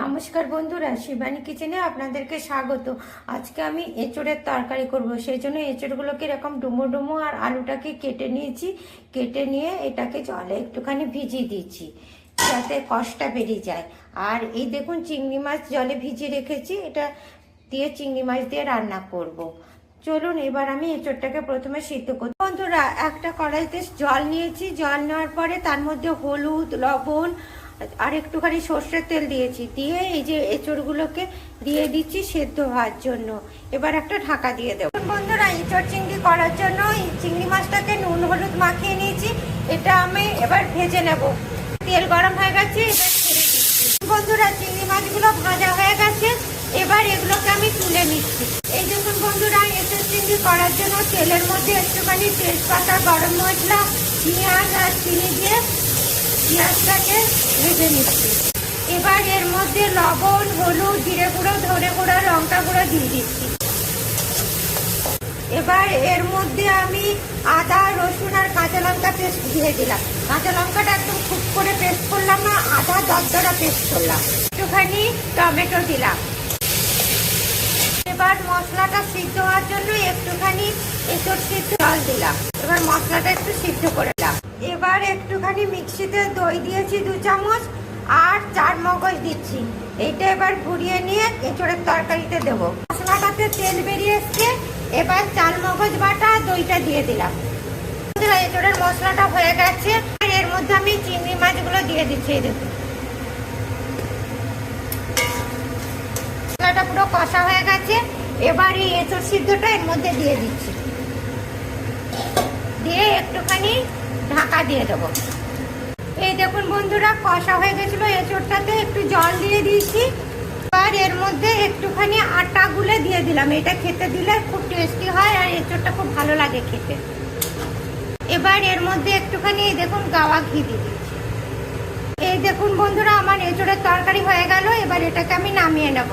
নমস্কার বন্ধুরা, শিবানী কিচেনে আপনাদেরকে স্বাগত। আজকে আমি এঁচড়ের তরকারি করব। সেই জন্য এঁচড়গুলোকে এরকম ডুমো ডুমো আর আলুটাকে কেটে নিয়েছি। কেটে নিয়ে এটাকে জলে একটুখানি ভিজিয়ে দিয়েছি যাতে কষটা বেরিয়ে যায়। আর এই দেখুন, চিংড়ি মাছ জলে ভিজিয়ে রেখেছি, এটা দিয়ে চিংড়ি মাছ দিয়ে রান্না করব। চলুন এবার আমি এঁচড়টাকে প্রথমে সিদ্ধ করি। বন্ধুরা, একটা কড়াইতে জল নিয়েছি। জল নেওয়ার পরে তার মধ্যে হলুদ, লবণ আর একটুখানি সর্ষের তেল দিয়েছি। দিয়ে এই যে এঁচড়গুলোকে দিয়ে দিচ্ছি সেদ্ধ হওয়ার জন্য। এবার একটা ঢাকা দিয়ে দেবো। বন্ধুরা, এঁচড় চিংড়ি করার জন্য এই চিংড়ি মাছটাকে নুন হলুদ মাখিয়ে নিয়েছি। এটা আমি এবার ভেজে নেব। তেল গরম হয়ে গেছে, এবার ছেড়ে দিচ্ছি। বন্ধুরা, চিংড়ি মাছগুলো ভাজা হয়ে গেছে, এবার এগুলোকে আমি তুলে নিচ্ছি। এই দেখুন বন্ধুরা, এঁচড় চিংড়ি করার জন্য তেলের মধ্যে একটুখানি তেজপাতা, গরম মশলা, পেঁয়াজ আর চিনি দিয়ে পেঁয়াজটাকে ভেজে নিচ্ছি। এবার এর মধ্যে লবণ, হলুদ, জিরে গুঁড়ো, ধনে গুঁড়ো, লঙ্কা গুঁড়ো দিয়ে দিচ্ছি। এবার এর মধ্যে আমি আদা, রসুন আর কাঁচা লঙ্কা পেস্ট দিয়ে দিলাম। কাঁচা লঙ্কাটা একদম খুব করে পেস্ট করলাম না, আদা দরদরা পেস্ট করলাম। একটুখানি টমেটো দিলাম। এবার মশলাটা সিদ্ধ হওয়ার জন্য একটুখানি এঁচড় সিদ্ধ জল দিলাম। এবার মশলাটা একটু সিদ্ধ করে দিলাম। এবার একটুখানি মিক্সিতে দই দিয়েছি 2 চামচ আর 4 মগজ দিচ্ছি। এইটা এবার ঘুরিয়ে নিয়ে এঁচড়ের তরকারিতে দেব। মশলাটাতে তেল বেরিয়ে এসছে, এবার 4 মগজ বাটা দইটা দিয়ে দিলাম। এঁচড়ের মশলাটা হয়ে গেছে, আর এর মধ্যে আমি চিংড়ি মাছগুলো দিয়ে দিচ্ছি। এই দেখুন, মশলাটা পুরো কষা হয়ে গেছে। এবার এই এঁচড় সিদ্ধটা এর মধ্যে দিয়ে দিচ্ছি। দিয়ে একটুখানি ঢাকা দিয়ে দেবো। এই দেখুন বন্ধুরা, কষা হয়ে গেছিল। এঁচড়টাতে একটু জল দিয়ে দিয়েছি। আর এর মধ্যে একটুখানি আটা গুলে দিয়ে দিলাম। এটা খেতে দিলে খুব টেস্টি হয় আর এঁচড়টা খুব ভালো লাগে খেতে। এবার এর মধ্যে একটুখানি এই দেখুন গাওয়া ঘি দিয়ে দিচ্ছি। এই দেখুন বন্ধুরা, আমার এঁচড়ের তরকারি হয়ে গেল। এবার এটাকে আমি নামিয়ে নেব।